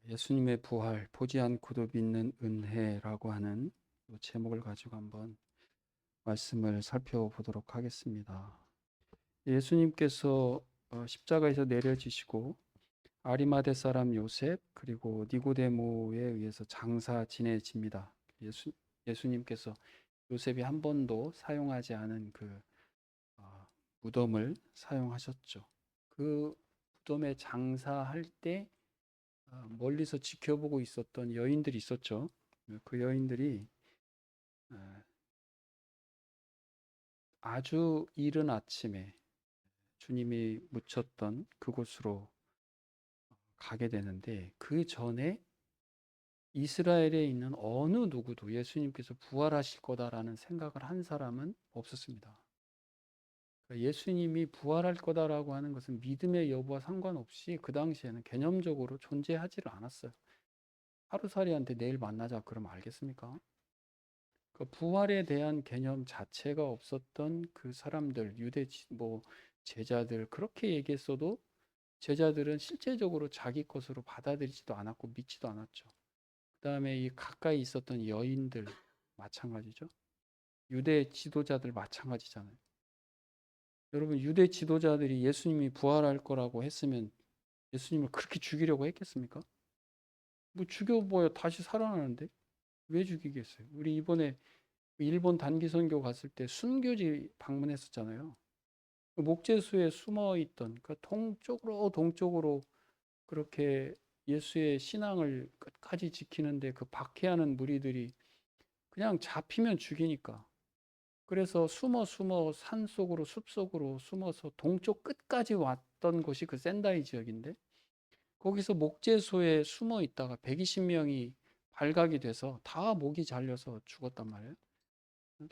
예수님의 부활, 보지 않고도 믿는 은혜라고 하는 제목을 가지고 한번 말씀을 살펴보도록 하겠습니다. 예수님께서 십자가에서 내려지시고 아리마대 사람 요셉 그리고 니고데모에 의해서 장사 지내집니다. 예수님께서 요셉이 한 번도 사용하지 않은 그 무덤을 사용하셨죠. 그 무덤에 장사할 때 멀리서 지켜보고 있었던 여인들이 있었죠. 그 여인들이 아주 이른 아침에 주님이 묻혔던 그곳으로 가게 되는데, 그 전에 이스라엘에 있는 어느 누구도 예수님께서 부활하실 거다라는 생각을 한 사람은 없었습니다. 그러니까 예수님이 부활할 거다라고 하는 것은 믿음의 여부와 상관없이 그 당시에는 개념적으로 존재하지를 않았어요. 하루살이한테 내일 만나자 그러면 알겠습니까? 그 부활에 대한 개념 자체가 없었던 그 사람들, 제자들, 그렇게 얘기했어도 제자들은 실제적으로 자기 것으로 받아들이지도 않았고 믿지도 않았죠. 그 다음에 이 가까이 있었던 여인들 마찬가지죠. 유대 지도자들 마찬가지잖아요. 여러분, 유대 지도자들이 예수님이 부활할 거라고 했으면 예수님을 그렇게 죽이려고 했겠습니까? 뭐 죽여봐야 다시 살아나는데 왜 죽이겠어요? 우리 이번에 일본 단기 선교 갔을 때 순교지 방문했었잖아요. 그 목재수에 숨어 있던 그 동쪽으로 그렇게 예수의 신앙을 끝까지 지키는데 그 박해하는 무리들이 그냥 잡히면 죽이니까. 그래서 숨어 산속으로 숲속으로 숨어서 동쪽 끝까지 왔던 곳이 그 센다이 지역인데, 거기서 목재소에 숨어 있다가 120명이 발각이 돼서 다 목이 잘려서 죽었단 말이에요.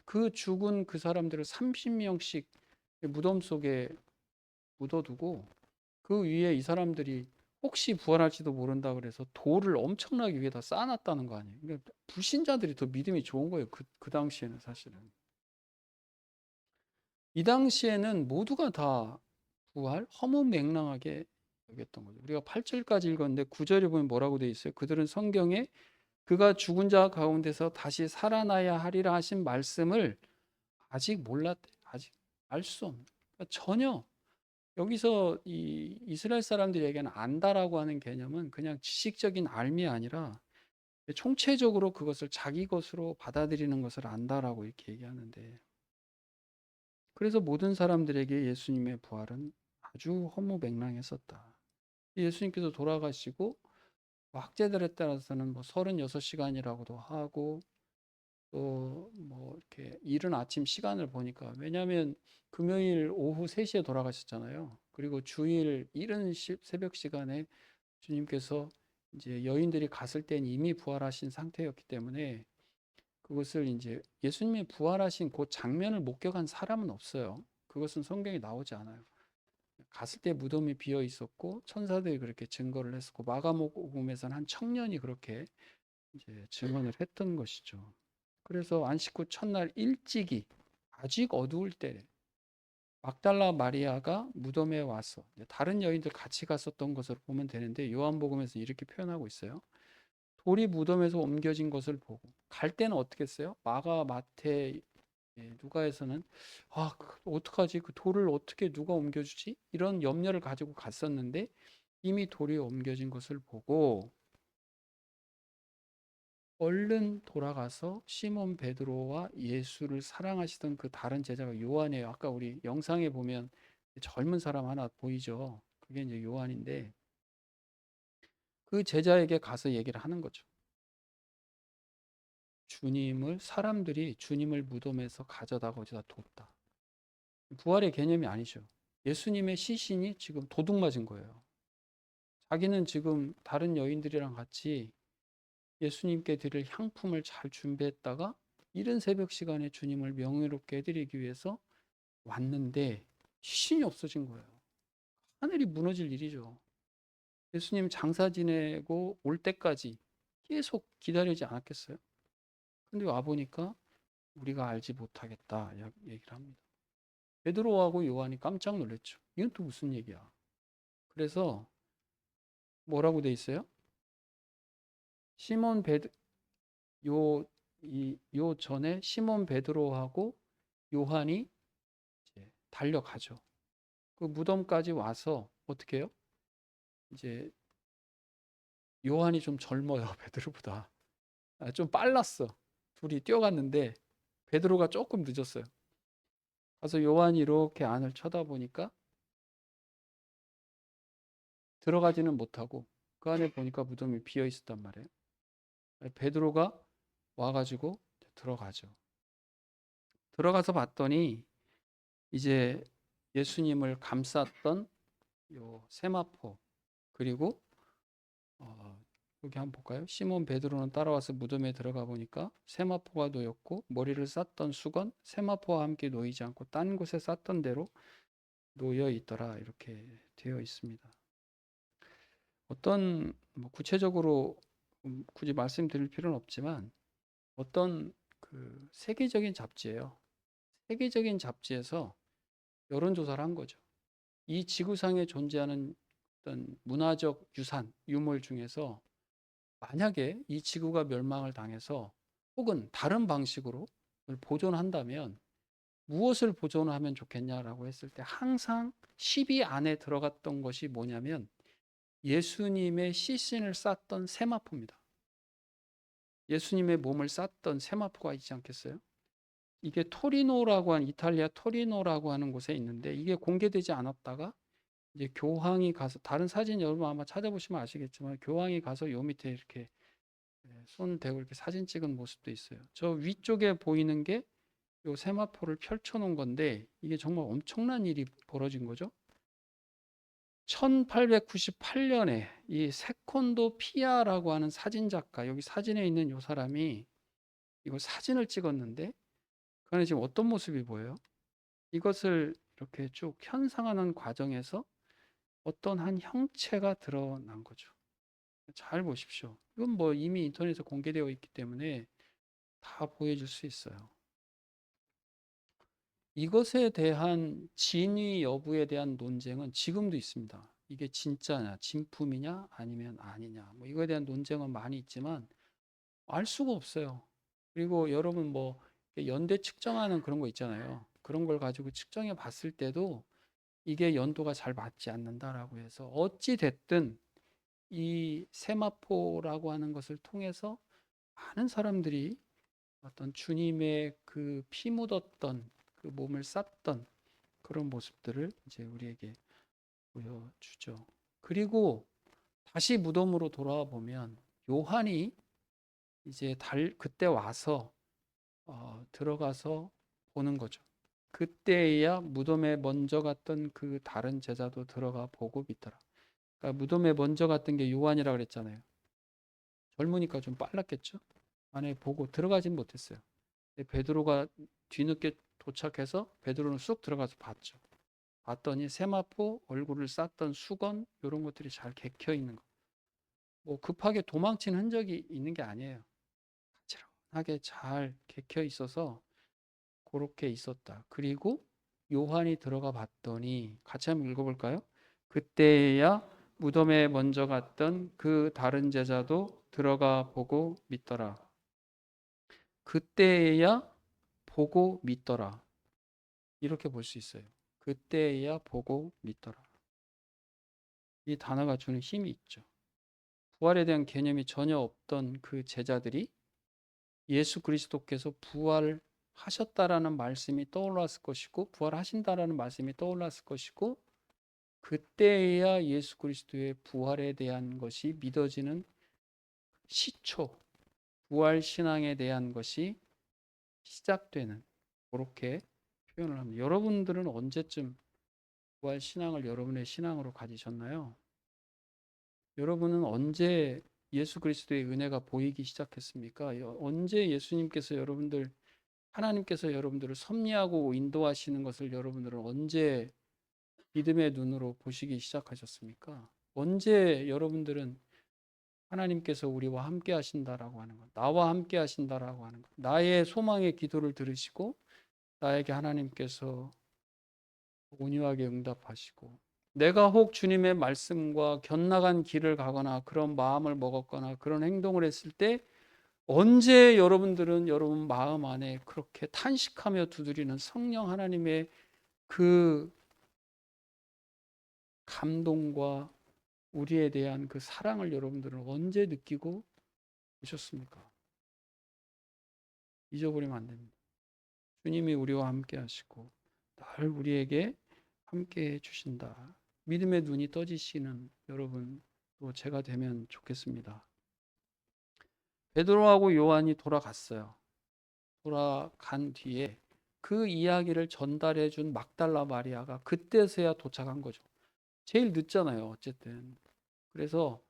그 죽은 그 사람들을 30명씩 무덤 속에 묻어두고 그 위에 이 사람들이 혹시 부활할지도 모른다 그래서 돌을 엄청나게 위에다 쌓아놨다는 거 아니에요. 그러니까 불신자들이 더 믿음이 좋은 거예요. 그 당시에는 사실은. 이 당시에는 모두가 다 부활, 허무맹랑하게 여겼던 거죠. 우리가 8절까지 읽었는데 9절에 보면 뭐라고 돼 있어요? 그들은 성경에 그가 죽은 자 가운데서 다시 살아나야 하리라 하신 말씀을 아직 몰랐대. 아직 알 수 없는. 그러니까 전혀 여기서 이 이스라엘 사람들이 얘기하는 안다라고 하는 개념은 그냥 지식적인 알미 아니라 총체적으로 그것을 자기 것으로 받아들이는 것을 안다라고 이렇게 얘기하는데, 그래서 모든 사람들에게 예수님의 부활은 아주 허무맹랑했었다. 예수님께서 돌아가시고 학자들에 따라서는 뭐 36시간이라고도 하고 또 뭐 이렇게 이른 아침 시간을 보니까, 왜냐하면 금요일 오후 3시에 돌아가셨잖아요. 그리고 주일 이른 새벽 시간에 주님께서 이제 여인들이 갔을 땐 이미 부활하신 상태였기 때문에 그것을 이제 예수님이 부활하신 그 장면을 목격한 사람은 없어요. 그것은 성경에 나오지 않아요. 갔을 때 무덤이 비어 있었고 천사들이 그렇게 증거를 했었고 마가복음에서는 한 청년이 그렇게 이제 증언을 했던 것이죠. 그래서 안식 후 첫날 일찍이 아직 어두울 때 막달라 마리아가 무덤에 와서 다른 여인들 같이 갔었던 것으로 보면 되는데, 요한복음에서 이렇게 표현하고 있어요. 돌이 무덤에서 옮겨진 것을 보고, 갈 때는 어떻게 했어요? 마가, 마태, 누가에서는 어떡하지? 그 돌을 어떻게 누가 옮겨주지? 이런 염려를 가지고 갔었는데 이미 돌이 옮겨진 것을 보고 얼른 돌아가서 시몬 베드로와 예수를 사랑하시던 그 다른 제자가 요한이에요. 아까 우리 영상에 보면 젊은 사람 하나 보이죠? 그게 이제 요한인데, 그 제자에게 가서 얘기를 하는 거죠. 사람들이 주님을 무덤에서 가져다가 어디다 뒀다. 부활의 개념이 아니죠. 예수님의 시신이 지금 도둑 맞은 거예요. 자기는 지금 다른 여인들이랑 같이 예수님께 드릴 향품을 잘 준비했다가 이른 새벽 시간에 주님을 명예롭게 해드리기 위해서 왔는데 시신이 없어진 거예요. 하늘이 무너질 일이죠. 예수님 장사 지내고 올 때까지 계속 기다리지 않았겠어요? 근데 와보니까 우리가 알지 못하겠다 얘기를 합니다. 베드로하고 요한이 깜짝 놀랐죠. 이건 또 무슨 얘기야? 그래서 뭐라고 돼 있어요? 시몬 베드 요 전에 시몬 베드로하고 요한이 이제 달려가죠. 그 무덤까지 와서 어떻게 해요? 이제 요한이 좀 젊어요, 베드로보다. 좀 빨랐어. 둘이 뛰어갔는데 베드로가 조금 늦었어요. 가서 요한이 이렇게 안을 쳐다보니까 들어가지는 못하고 그 안에 보니까 무덤이 비어 있었단 말이에요. 베드로가 와가지고 들어가죠. 들어가서 봤더니 이제 예수님을 감쌌던 요 세마포, 그리고 여기 한번 볼까요? 시몬 베드로는 따라와서 무덤에 들어가 보니까 세마포가 놓였고 머리를 쌌던 수건 세마포와 함께 놓이지 않고 딴 곳에 쌌던 대로 놓여 있더라, 이렇게 되어 있습니다. 어떤 뭐 구체적으로 굳이 말씀드릴 필요는 없지만 어떤 그 세계적인 잡지예요. 세계적인 잡지에서 여론조사를 한 거죠. 이 지구상에 존재하는 어떤 문화적 유산, 유물 중에서 만약에 이 지구가 멸망을 당해서 혹은 다른 방식으로 보존한다면 무엇을 보존하면 좋겠냐라고 했을 때 항상 10위 안에 들어갔던 것이 뭐냐면 예수님의 시신을 쌌던 세마포입니다. 예수님의 몸을 쌌던 세마포가 있지 않겠어요? 이게 토리노라고 하는, 이탈리아 토리노라고 하는 곳에 있는데 이게 공개되지 않았다가 이제 교황이 가서, 다른 사진 여러분 아마 찾아보시면 아시겠지만 교황이 가서 요 밑에 이렇게 손 대고 이렇게 사진 찍은 모습도 있어요. 저 위쪽에 보이는 게 요 세마포를 펼쳐 놓은 건데 이게 정말 엄청난 일이 벌어진 거죠. 1898년에 이 세콘도 피아라고 하는 사진 작가, 여기 사진에 있는 요 사람이 이거 사진을 찍었는데 그 안에 지금 어떤 모습이 보여요? 이것을 이렇게 쭉 현상하는 과정에서 어떤 한 형체가 드러난 거죠. 잘 보십시오. 이건 뭐 이미 인터넷에 공개되어 있기 때문에 다 보여줄 수 있어요. 이것에 대한 진위 여부에 대한 논쟁은 지금도 있습니다. 이게 진짜냐, 진품이냐, 아니면 아니냐. 뭐 이거에 대한 논쟁은 많이 있지만 알 수가 없어요. 그리고 여러분 뭐 연대 측정하는 그런 거 있잖아요. 그런 걸 가지고 측정해 봤을 때도 이게 연도가 잘 맞지 않는다라고 해서 어찌 됐든 이 세마포라고 하는 것을 통해서 많은 사람들이 어떤 주님의 그 피 묻었던 그 몸을 쌌던 그런 모습들을 이제 우리에게 보여주죠. 그리고 다시 무덤으로 돌아와 보면 요한이 이제 그때 와서 들어가서 보는 거죠. 그때야 무덤에 먼저 갔던 그 다른 제자도 들어가 보고 믿더라. 그러니까 무덤에 먼저 갔던 게 요한이라 그랬잖아요. 젊으니까 좀 빨랐겠죠. 안에 보고 들어가진 못했어요. 베드로가 뒤늦게 도착해서 베드로는 쑥 들어가서 봤죠. 봤더니 세마포, 얼굴을 쌌던 수건 이런 것들이 잘 개켜 있는 거. 뭐 급하게 도망친 흔적이 있는 게 아니에요. 가지런하게 잘 개켜 있어서 그렇게 있었다. 그리고 요한이 들어가 봤더니 같이 한번 읽어볼까요? 그때야 무덤에 먼저 갔던 그 다른 제자도 들어가 보고 믿더라. 그때야 보고 믿더라. 이렇게 볼 수 있어요. 그때야 보고 믿더라. 이 단어가 주는 힘이 있죠. 부활에 대한 개념이 전혀 없던 그 제자들이 예수 그리스도께서 부활하셨다라는 말씀이 떠올랐을 것이고 부활하신다라는 말씀이 떠올랐을 것이고 그때야 예수 그리스도의 부활에 대한 것이 믿어지는 시초, 부활 신앙에 대한 것이 시작되는, 그렇게 표현을 합니다. 여러분들은 언제쯤 부활 신앙을 여러분의 신앙으로 가지셨나요? 여러분은 언제 예수 그리스도의 은혜가 보이기 시작했습니까? 언제 예수님께서 하나님께서 여러분들을 섭리하고 인도하시는 것을 여러분들은 언제 믿음의 눈으로 보시기 시작하셨습니까? 언제 여러분들은 하나님께서 우리와 함께 하신다라고 하는 것, 나와 함께 하신다라고 하는 것, 나의 소망의 기도를 들으시고 나에게 하나님께서 온유하게 응답하시고 내가 혹 주님의 말씀과 견나간 길을 가거나 그런 마음을 먹었거나 그런 행동을 했을 때 언제 여러분들은 여러분 마음 안에 그렇게 탄식하며 두드리는 성령 하나님의 그 감동과 우리에 대한 그 사랑을 여러분들은 언제 느끼고 오셨습니까? 잊어버리면 안 됩니다. 주님이 우리와 함께 하시고 늘 우리에게 함께 해 주신다. 믿음의 눈이 떠지시는 여러분 또 제가 되면 좋겠습니다. 베드로하고 요한이 돌아갔어요. 돌아간 뒤에 그 이야기를 전달해 준 막달라 마리아가 그때서야 도착한 거죠. 제일 늦잖아요. 어쨌든. 그래서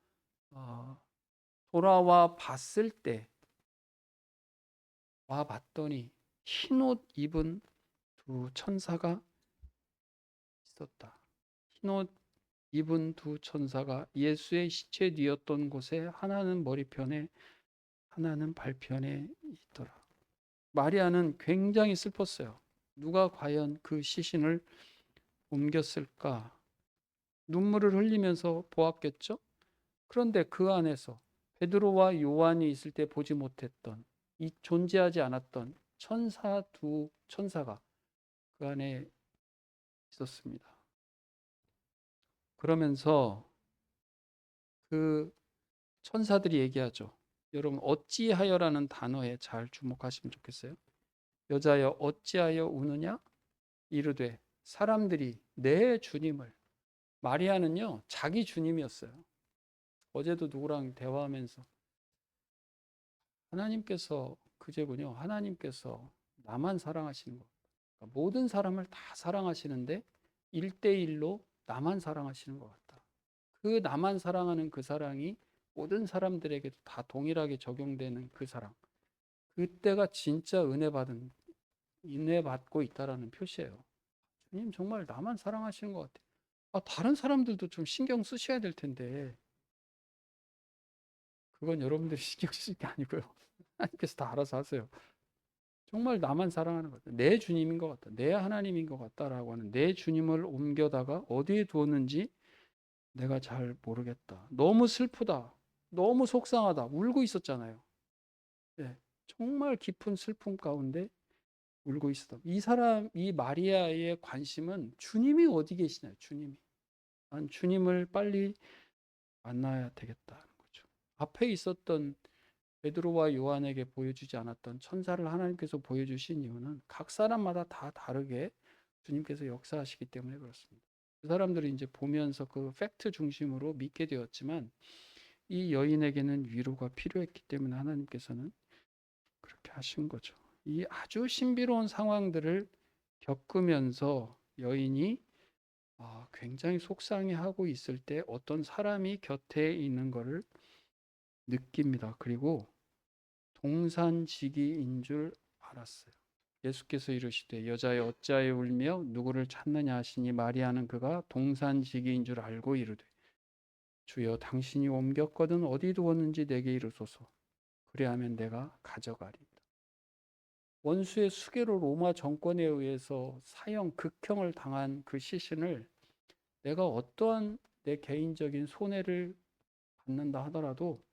돌아와 봤을 때 와 봤더니 흰옷 입은 두 천사가 있었다. 흰옷 입은 두 천사가 예수의 시체 뒤었던 곳에 하나는 머리편에 하나는 발편에 있더라. 마리아는 굉장히 슬펐어요. 누가 과연 그 시신을 옮겼을까? 눈물을 흘리면서 보았겠죠? 그런데 그 안에서 베드로와 요한이 있을 때 보지 못했던 이 존재하지 않았던 두 천사가 그 안에 있었습니다. 그러면서 그 천사들이 얘기하죠. 여러분 어찌하여라는 단어에 잘 주목하시면 좋겠어요. 여자여 어찌하여 우느냐? 이르되 사람들이 내 주님을 마리아는요 자기 주님이었어요. 어제도 누구랑 대화하면서 하나님께서 그제군요. 하나님께서 나만 사랑하시는 것. 그러니까 모든 사람을 다 사랑하시는데 1대1로 나만 사랑하시는 것 같다. 그 나만 사랑하는 그 사랑이 모든 사람들에게도 다 동일하게 적용되는 그 사랑. 그때가 진짜 은혜 받고 있다라는 표시예요. 주님 정말 나만 사랑하시는 것 같아. 다른 사람들도 좀 신경 쓰셔야 될 텐데 그건 여러분들이 신경 쓰실 게 아니고요. 하나님께서 다 알아서 하세요. 정말 나만 사랑하는 것 같다. 내 주님인 것 같다. 내 하나님인 것 같다라고 하는 내 주님을 옮겨다가 어디에 두었는지 내가 잘 모르겠다. 너무 슬프다. 너무 속상하다. 울고 있었잖아요. 네, 정말 깊은 슬픔 가운데 울고 있었다. 이 마리아의 관심은 주님이 어디 계시나요? 주님이. 난 주님을 빨리 만나야 되겠다는 거죠. 앞에 있었던 베드로와 요한에게 보여주지 않았던 천사를 하나님께서 보여주신 이유는 각 사람마다 다 다르게 주님께서 역사하시기 때문에 그렇습니다. 그 사람들이 이제 보면서 그 팩트 중심으로 믿게 되었지만 이 여인에게는 위로가 필요했기 때문에 하나님께서는 그렇게 하신 거죠. 이 아주 신비로운 상황들을 겪으면서 여인이 굉장히 속상해하고 있을 때 어떤 사람이 곁에 있는 것을 느낍니다. 그리고 동산지기인 줄 알았어요. 예수께서 이르시되 여자여 어찌하여 울며 누구를 찾느냐 하시니 마리아는 그가 동산지기인 줄 알고 이르되 주여 당신이 옮겼거든 어디 두었는지 내게 이르소서 그리하면 내가 가져가리이다. 원수의 수괴로 로마 정권에 의해서 사형 극형을 당한 그 시신을 내가 어떠한 내 개인적인 손해를 받는다 하더라도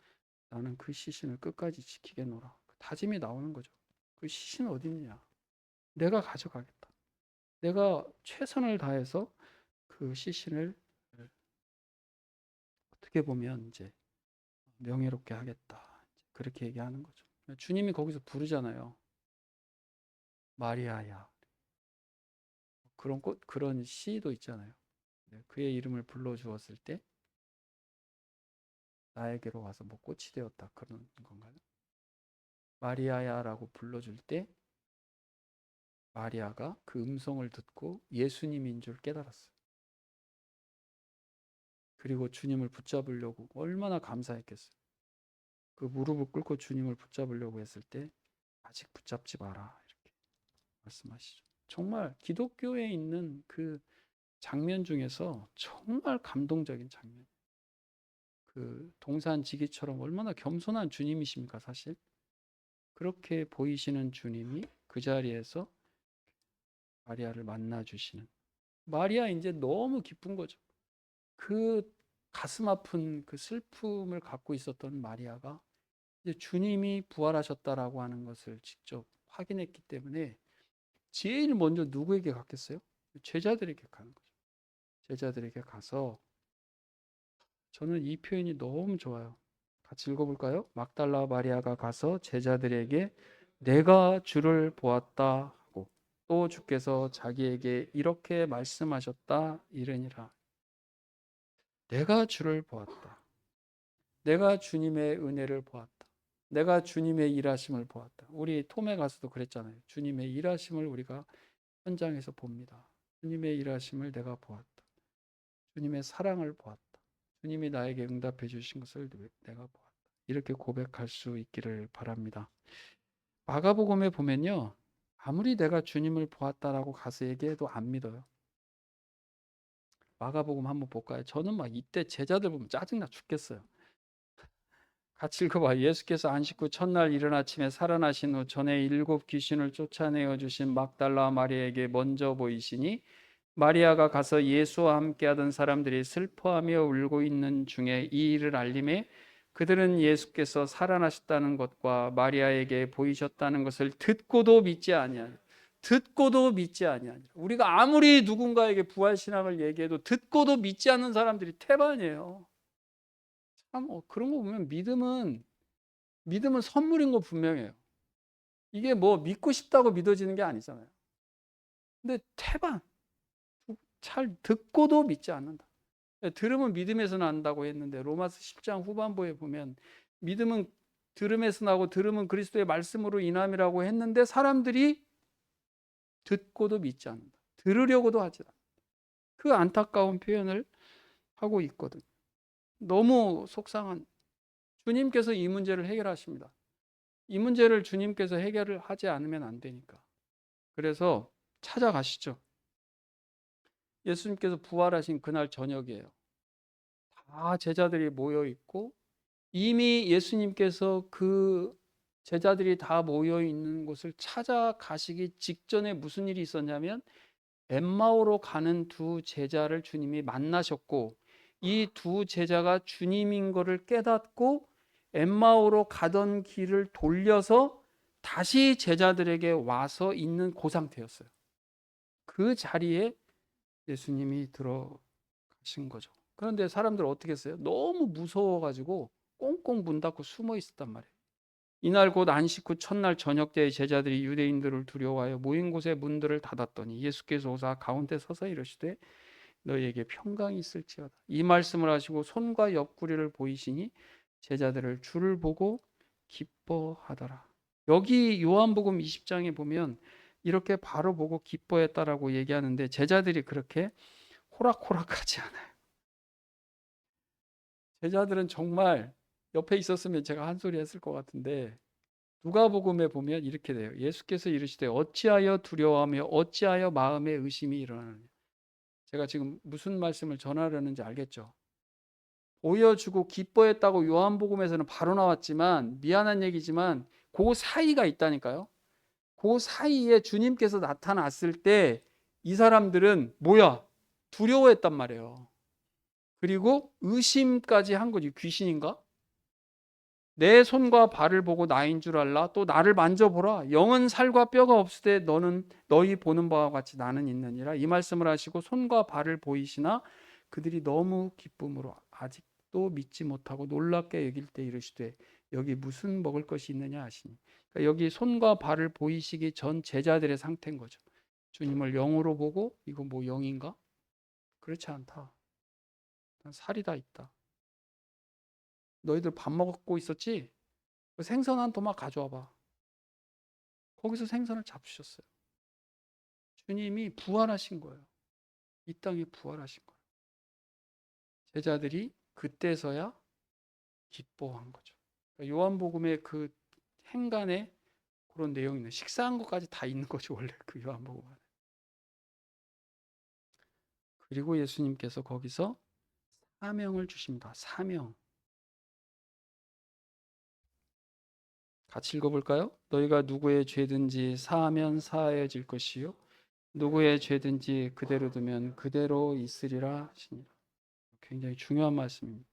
나는 그 시신을 끝까지 지키겠노라. 다짐이 나오는 거죠. 그 시신 어디 있느냐? 내가 가져가겠다. 내가 최선을 다해서 그 시신을 어떻게 보면 이제 명예롭게 하겠다. 그렇게 얘기하는 거죠. 주님이 거기서 부르잖아요. 마리아야. 그런 시도 있잖아요. 그의 이름을 불러 주었을 때 나에게로 와서 뭐 꽃이 되었다 그런 건가요? 마리아야라고 불러줄 때 마리아가 그 음성을 듣고 예수님인 줄 깨달았어요. 그리고 주님을 붙잡으려고 얼마나 감사했겠어요. 그 무릎을 꿇고 주님을 붙잡으려고 했을 때 아직 붙잡지 마라 이렇게 말씀하시죠. 정말 기독교에 있는 그 장면 중에서 정말 감동적인 장면. 그 동산지기처럼 얼마나 겸손한 주님이십니까, 사실? 그렇게 보이시는 주님이 그 자리에서 마리아를 만나 주시는. 마리아 이제 너무 기쁜 거죠. 그 가슴 아픈 그 슬픔을 갖고 있었던 마리아가 이제 주님이 부활하셨다라고 하는 것을 직접 확인했기 때문에 제일 먼저 누구에게 갔겠어요? 제자들에게 가는 거죠. 제자들에게 가서, 저는 이 표현이 너무 좋아요. 같이 읽어볼까요? 막달라 마리아가 가서 제자들에게 내가 주를 보았다 하고 또 주께서 자기에게 이렇게 말씀하셨다 이르니라. 내가 주를 보았다. 내가 주님의 은혜를 보았다. 내가 주님의 일하심을 보았다. 우리 톰에 가서도 그랬잖아요. 주님의 일하심을 우리가 현장에서 봅니다. 주님의 일하심을 내가 보았다. 주님의 사랑을 보았다. 주님이 나에게 응답해 주신 것을 내가 보았다. 이렇게 고백할 수 있기를 바랍니다. 마가복음에 보면요, 아무리 내가 주님을 보았다라고 가서 얘기해도 안 믿어요. 마가복음 한번 볼까요? 저는 막 이때 제자들 보면 짜증나 죽겠어요. 같이 읽어봐. 예수께서 안식 후 첫날 이른 아침에 살아나신 후 전에 7 귀신을 쫓아내어 주신 막달라 마리아에게 먼저 보이시니 마리아가 가서 예수와 함께하던 사람들이 슬퍼하며 울고 있는 중에 이 일을 알림해 그들은 예수께서 살아나셨다는 것과 마리아에게 보이셨다는 것을 듣고도 믿지 아니하니. 듣고도 믿지 아니하니. 우리가 아무리 누군가에게 부활 신앙을 얘기해도 듣고도 믿지 않는 사람들이 태반이에요. 참 그런 거 보면 믿음은 선물인 거 분명해요. 이게 뭐 믿고 싶다고 믿어지는 게 아니잖아요. 근데 태반, 잘 듣고도 믿지 않는다. 들음은 믿음에서 난다고 했는데 로마서 10장 후반부에 보면 믿음은 들음에서 나고 들음은 그리스도의 말씀으로 인함이라고 했는데 사람들이 듣고도 믿지 않는다. 들으려고도 하지 않는다. 그 안타까운 표현을 하고 있거든. 너무 속상한. 주님께서 이 문제를 해결하십니다. 이 문제를 주님께서 해결을 하지 않으면 안 되니까. 그래서 찾아가시죠. 예수님께서 부활하신 그날 저녁이에요. 다 제자들이 모여 있고 이미 예수님께서 그 제자들이 다 모여 있는 곳을 찾아가시기 직전에 무슨 일이 있었냐면 엠마오로 가는 두 제자를 주님이 만나셨고 이 두 제자가 주님인 것을 깨닫고 엠마오로 가던 길을 돌려서 다시 제자들에게 와서 있는 그 상태였어요. 그 자리에 예수님이 들어가신 거죠. 그런데 사람들 어떻게 했어요? 너무 무서워가지고 꽁꽁 문 닫고 숨어 있었단 말이에요. 이날 곧 안식 후 첫날 저녁 때에 제자들이 유대인들을 두려워하여 모인 곳의 문들을 닫았더니 예수께서 오사 가운데 서서 이르시되 너희에게 평강이 있을지어다. 이 말씀을 하시고 손과 옆구리를 보이시니 제자들을 주를 보고 기뻐하더라. 여기 요한복음 20장에 보면 이렇게 바로 보고 기뻐했다라고 얘기하는데 제자들이 그렇게 호락호락하지 않아요. 제자들은 정말 옆에 있었으면 제가 한 소리 했을 것 같은데 누가복음에 보면 이렇게 돼요. 예수께서 이르시되 어찌하여 두려워하며 어찌하여 마음에 의심이 일어나느냐. 제가 지금 무슨 말씀을 전하려는지 알겠죠? 보여주고 기뻐했다고 요한복음에서는 바로 나왔지만 미안한 얘기지만 그 사이가 있다니까요. 그 사이에 주님께서 나타났을 때 이 사람들은 뭐야? 두려워했단 말이에요. 그리고 의심까지 한 거지. 귀신인가? 내 손과 발을 보고 나인 줄 알라. 또 나를 만져보라. 영은 살과 뼈가 없으되 너는 너희 보는 바와 같이 나는 있느니라. 이 말씀을 하시고 손과 발을 보이시나 그들이 너무 기쁨으로 아직도 믿지 못하고 놀랍게 여길 때 이르시되 여기 무슨 먹을 것이 있느냐 하시니. 그러니까 여기 손과 발을 보이시기 전 제자들의 상태인 거죠. 주님을 영으로 보고 이거 뭐 영인가? 그렇지 않다. 살이 다 있다. 너희들 밥 먹고 있었지? 생선 한 토막 가져와 봐. 거기서 생선을 잡수셨어요. 주님이 부활하신 거예요. 이 땅에 부활하신 거예요. 제자들이 그때서야 기뻐한 거죠. 그러니까 요한복음의 그 행간에 그런 내용이 있는, 식사한 것까지 다 있는 거죠. 원래 그 요한복음 안에. 그리고 예수님께서 거기서 사명을 주십니다. 사명. 같이 읽어볼까요? 너희가 누구의 죄든지 사하면 사하여질 것이요 누구의 죄든지 그대로 두면 그대로 있으리라 하시니라. 굉장히 중요한 말씀입니다.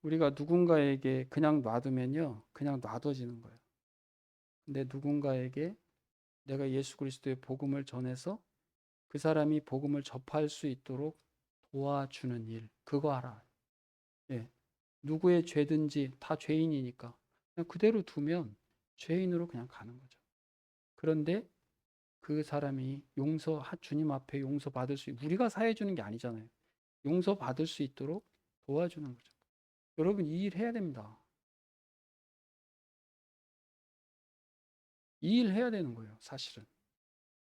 우리가 누군가에게 그냥 놔두면요, 그냥 놔둬지는 거예요. 근데 누군가에게 내가 예수 그리스도의 복음을 전해서 그 사람이 복음을 접할 수 있도록 도와주는 일, 그거 하라. 예. 누구의 죄든지 다 죄인이니까 그냥 그대로 두면 죄인으로 그냥 가는 거죠. 그런데 그 사람이 주님 앞에 용서받을 수, 우리가 사해 주는 게 아니잖아요. 용서받을 수 있도록 도와주는 거죠. 여러분, 이 일 해야 됩니다. 이 일 해야 되는 거예요, 사실은.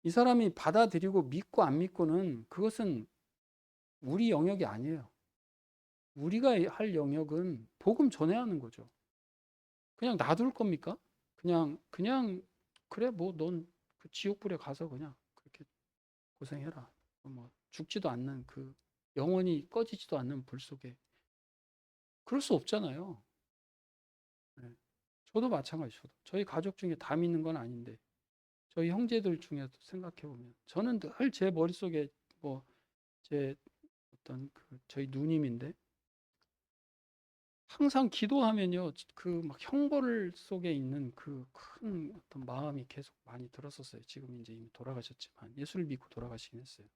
이 사람이 받아들이고 믿고 안 믿고는 그것은 우리 영역이 아니에요. 우리가 할 영역은 복음 전해야 하는 거죠. 그냥 놔둘 겁니까? 그냥 그래 뭐 넌 그 지옥불에 가서 그냥 그렇게 고생해라. 뭐 죽지도 않는 그 영원히 꺼지지도 않는 불 속에 그럴 수 없잖아요. 네. 저도 마찬가지. 저희 가족 중에 다 믿는 건 아닌데 저희 형제들 중에도 생각해 보면 저는 늘 제 머릿속에 뭐 제 어떤 그 저희 누님인데 항상 기도하면요 그 막 형벌 속에 있는 그 큰 어떤 마음이 계속 많이 들었었어요. 지금 이제 이미 돌아가셨지만 예수를 믿고 돌아가시긴 했어요.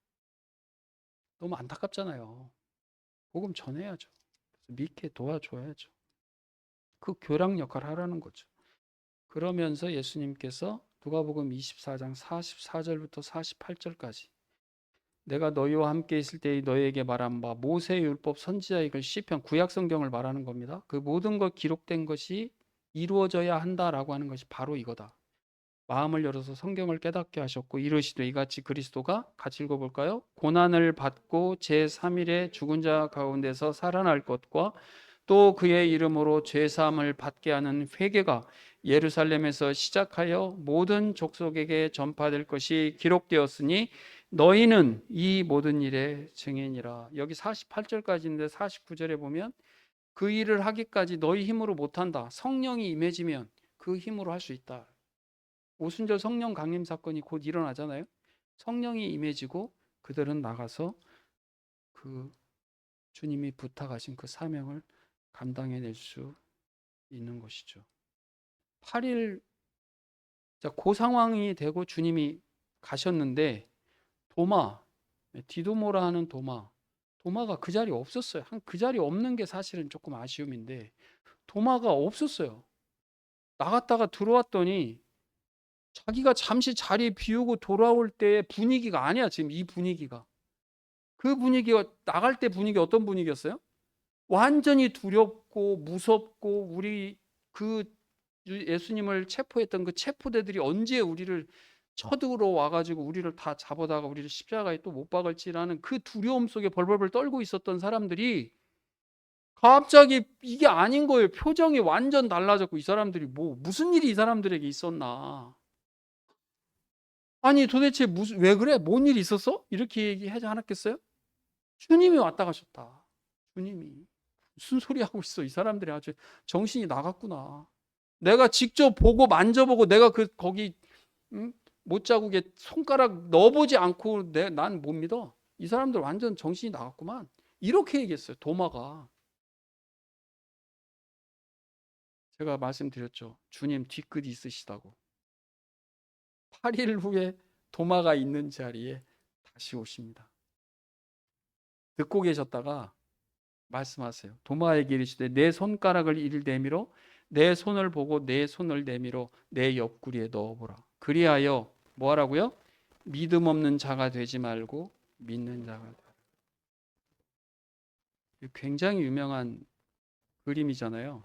너무 안타깝잖아요. 복음 전해야죠. 그래서 믿게 도와줘야죠. 그 교랑 역할을 하라는 거죠. 그러면서 예수님께서 누가복음 24장 44절부터 48절까지 내가 너희와 함께 있을 때에 너희에게 말한 바 모세의 율법 선지자의 글 시편 구약 성경을 말하는 겁니다. 그 모든 것 기록된 것이 이루어져야 한다라고 하는 것이 바로 이거다. 마음을 열어서 성경을 깨닫게 하셨고 이르시되 이같이 그리스도가 같이 읽어볼까요? 고난을 받고 제3일에 죽은 자 가운데서 살아날 것과 또 그의 이름으로 죄사함을 받게 하는 회개가 예루살렘에서 시작하여 모든 족속에게 전파될 것이 기록되었으니 너희는 이 모든 일의 증인이라. 여기 48절까지인데 49절에 보면 그 일을 하기까지 너희 힘으로 못한다. 성령이 임해지면 그 힘으로 할 수 있다. 오순절 성령 강림 사건이 곧 일어나잖아요. 성령이 임해지고 그들은 나가서 그 주님이 부탁하신 그 사명을 감당해낼 수 있는 것이죠. 8일 그 상황이 되고 주님이 가셨는데 디도모라 하는 도마가 그 자리에 없었어요. 그 자리에 없는 게 사실은 조금 아쉬움인데 도마가 없었어요. 나갔다가 들어왔더니 자기가 잠시 자리 비우고 돌아올 때의 분위기가 아니야. 지금 이 분위기가. 그 분위기가 나갈 때 분위기 어떤 분위기였어요? 완전히 두렵고 무섭고 우리 그 예수님을 체포했던 그 체포대들이 언제 우리를 쳐들어 와가지고 우리를 다 잡아다가 우리를 십자가에 또 못 박을지라는 그 두려움 속에 벌벌벌 떨고 있었던 사람들이 갑자기 이게 아닌 거예요. 표정이 완전 달라졌고 이 사람들이 무슨 일이 이 사람들에게 있었나. 아니 도대체 왜 그래? 뭔 일이 있었어? 이렇게 얘기하지 않았겠어요? 주님이 왔다 가셨다. 주님이. 무슨 소리 하고 있어? 이 사람들이 아주 정신이 나갔구나. 내가 직접 보고 만져보고 내가 거기 못자국에 손가락 넣어보지 않고 난 못 믿어. 이 사람들 완전 정신이 나갔구만. 이렇게 얘기했어요. 도마가. 제가 말씀드렸죠. 주님 뒤끝이 있으시다고. 8일 후에 도마가 있는 자리에 다시 오십니다. 듣고 계셨다가 말씀하세요. 도마에게 이르시되 내 손가락을 이를 내밀어 내 손을 보고 내 손을 내밀어 내 옆구리에 넣어보라. 그리하여 뭐 하라고요? 믿음 없는 자가 되지 말고 믿는 자가 되라. 굉장히 유명한 그림이잖아요.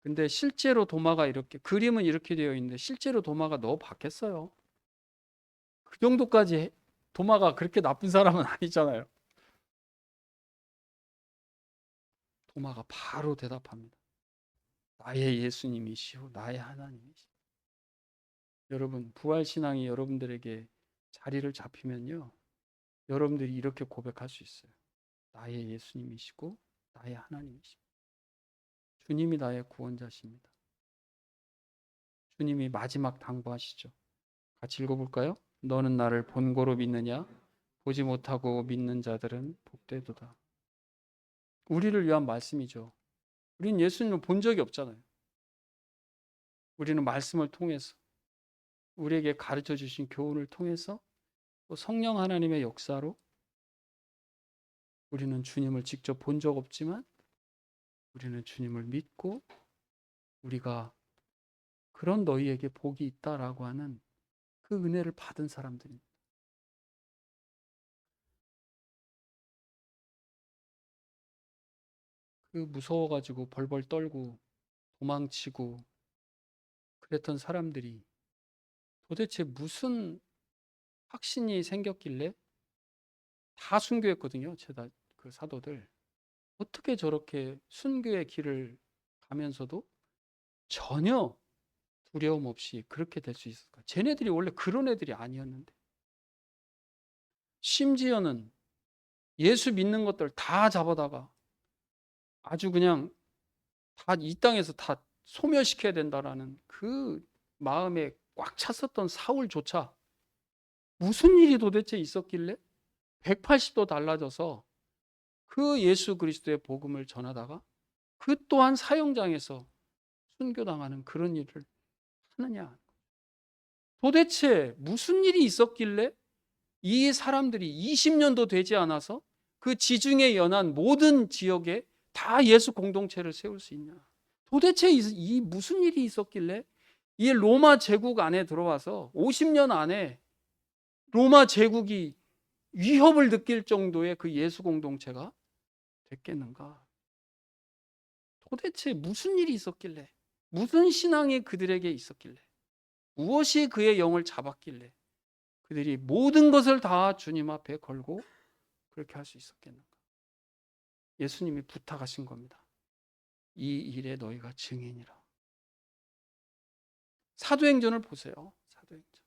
근데 실제로 도마가 이렇게 그림은 이렇게 되어 있는데 실제로 도마가 넣어 봤겠어요? 그 정도까지 도마가 그렇게 나쁜 사람은 아니잖아요. 도마가 바로 대답합니다. 나의 예수님이시오 나의 하나님이시오. 여러분 부활신앙이 여러분들에게 자리를 잡히면요 여러분들이 이렇게 고백할 수 있어요. 나의 예수님이시고 나의 하나님이십니다. 주님이 나의 구원자십니다. 주님이 마지막 당부하시죠. 같이 읽어볼까요? 너는 나를 본고로 믿느냐? 보지 못하고 믿는 자들은 복되도다. 우리를 위한 말씀이죠. 우리는 예수님을 본 적이 없잖아요. 우리는 말씀을 통해서, 우리에게 가르쳐 주신 교훈을 통해서, 또 성령 하나님의 역사로 우리는 주님을 직접 본 적 없지만 우리는 주님을 믿고 우리가 그런 너희에게 복이 있다라고 하는 그 은혜를 받은 사람들입니다. 그 무서워가지고 벌벌 떨고 도망치고 그랬던 사람들이 도대체 무슨 확신이 생겼길래, 다 순교했거든요. 그 사도들. 어떻게 저렇게 순교의 길을 가면서도 전혀 두려움 없이 그렇게 될 수 있을까? 쟤네들이 원래 그런 애들이 아니었는데. 심지어는 예수 믿는 것들 다 잡아다가 아주 그냥 다 이 땅에서 다 소멸시켜야 된다라는 그 마음에 꽉 찼었던 사울조차 무슨 일이 도대체 있었길래 180도 달라져서 그 예수 그리스도의 복음을 전하다가 그 또한 사형장에서 순교당하는 그런 일을 하느냐. 도대체 무슨 일이 있었길래 이 사람들이 20년도 되지 않아서 그 지중해 연안 모든 지역에 다 예수 공동체를 세울 수 있냐. 도대체 이 무슨 일이 있었길래 이 로마 제국 안에 들어와서 50년 안에 로마 제국이 위협을 느낄 정도의 그 예수 공동체가 됐겠는가? 도대체 무슨 일이 있었길래, 무슨 신앙이 그들에게 있었길래, 무엇이 그의 영을 잡았길래 그들이 모든 것을 다 주님 앞에 걸고 그렇게 할 수 있었겠는가? 예수님이 부탁하신 겁니다. 이 일에 너희가 증인이라. 사도행전을 보세요. 사도행전.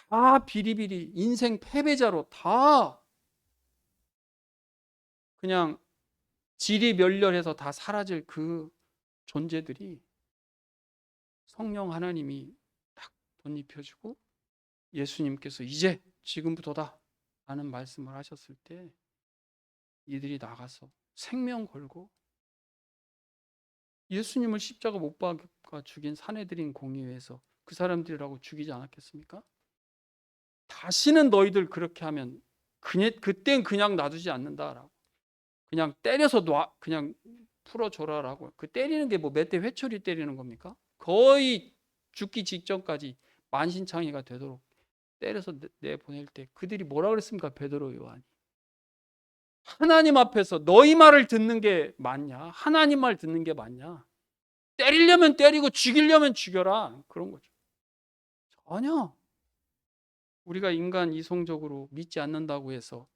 다 비리비리 인생 패배자로 다 그냥 지리멸렬해서 다 사라질 그 존재들이 성령 하나님이 딱 덧입혀주고 예수님께서 이제 지금부터다 라는 말씀을 하셨을 때 이들이 나가서 생명 걸고 예수님을 십자가 못 박아 죽인 사내들인 공의회에서 그 사람들이라고 죽이지 않았겠습니까? 다시는 너희들 그렇게 하면 그땐 그냥 놔두지 않는다라고. 그냥 때려서 그냥 풀어줘라라고. 그 때리는 게 뭐 몇 대 회초리 때리는 겁니까? 거의 죽기 직전까지 만신창이가 되도록 때려서 내보낼 때 그들이 뭐라 그랬습니까? 베드로 요한이. 하나님 앞에서 너희 말을 듣는 게 맞냐? 하나님 말 듣는 게 맞냐? 때리려면 때리고 죽이려면 죽여라. 그런 거죠. 전혀 우리가 인간 이성적으로 믿지 않는다고 해서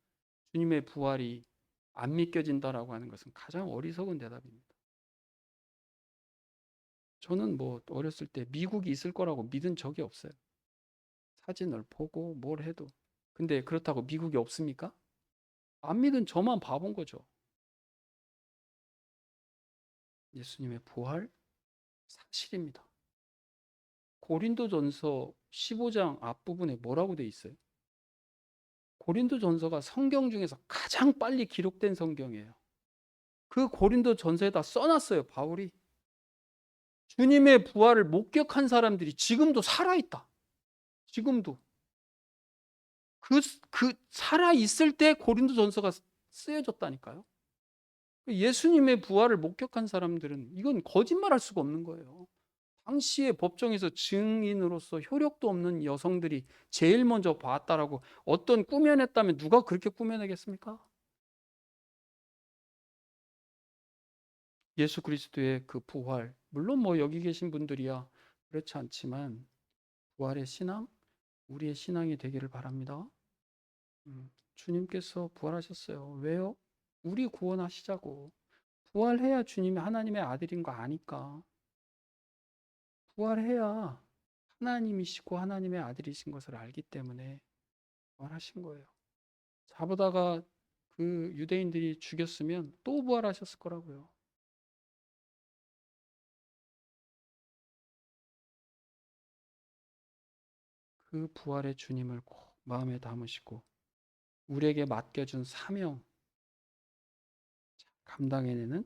주님의 부활이 안 믿겨진다라고 하는 것은 가장 어리석은 대답입니다. 저는 뭐 어렸을 때 미국이 있을 거라고 믿은 적이 없어요. 사진을 보고 뭘 해도. 근데 그렇다고 미국이 없습니까? 안 믿은 저만 바본 거죠. 예수님의 부활 사실입니다. 고린도전서 15장 앞부분에 뭐라고 돼 있어요? 고린도전서가 성경 중에서 가장 빨리 기록된 성경이에요. 그 고린도전서에다 써놨어요, 바울이. 주님의 부활을 목격한 사람들이 지금도 살아있다. 지금도. 살아있을 때 고린도전서가 쓰여졌다니까요. 예수님의 부활을 목격한 사람들은 이건 거짓말할 수가 없는 거예요. 당시의 법정에서 증인으로서 효력도 없는 여성들이 제일 먼저 봤다라고 어떤 꾸며냈다면 누가 그렇게 꾸며내겠습니까? 예수 그리스도의 그 부활, 물론 뭐 여기 계신 분들이야 그렇지 않지만 부활의 신앙, 우리의 신앙이 되기를 바랍니다. 주님께서 부활하셨어요. 왜요? 우리 구원하시자고. 부활해야 주님이 하나님의 아들인 거 아니까. 부활해야 하나님이시고 하나님의 아들이신 것을 알기 때문에 부활하신 거예요. 자보다가 그 유대인들이 죽였으면 또 부활하셨을 거라고요. 그 부활의 주님을 꼭 마음에 담으시고 우리에게 맡겨준 사명, 감당해내는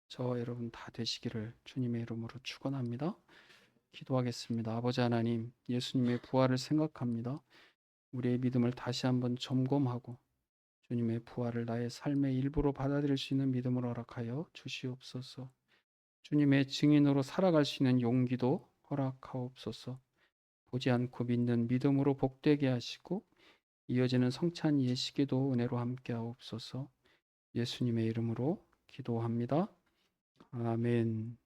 저와 여러분 다 되시기를 주님의 이름으로 축원합니다. 기도하겠습니다. 아버지 하나님, 예수님의 부활을 생각합니다. 우리의 믿음을 다시 한번 점검하고 주님의 부활을 나의 삶의 일부로 받아들일 수 있는 믿음을 허락하여 주시옵소서. 주님의 증인으로 살아갈 수 있는 용기도 허락하옵소서. 보지 않고 믿는 믿음으로 복되게 하시고 이어지는 성찬 예식에도 은혜로 함께하옵소서. 예수님의 이름으로 기도합니다. 아멘.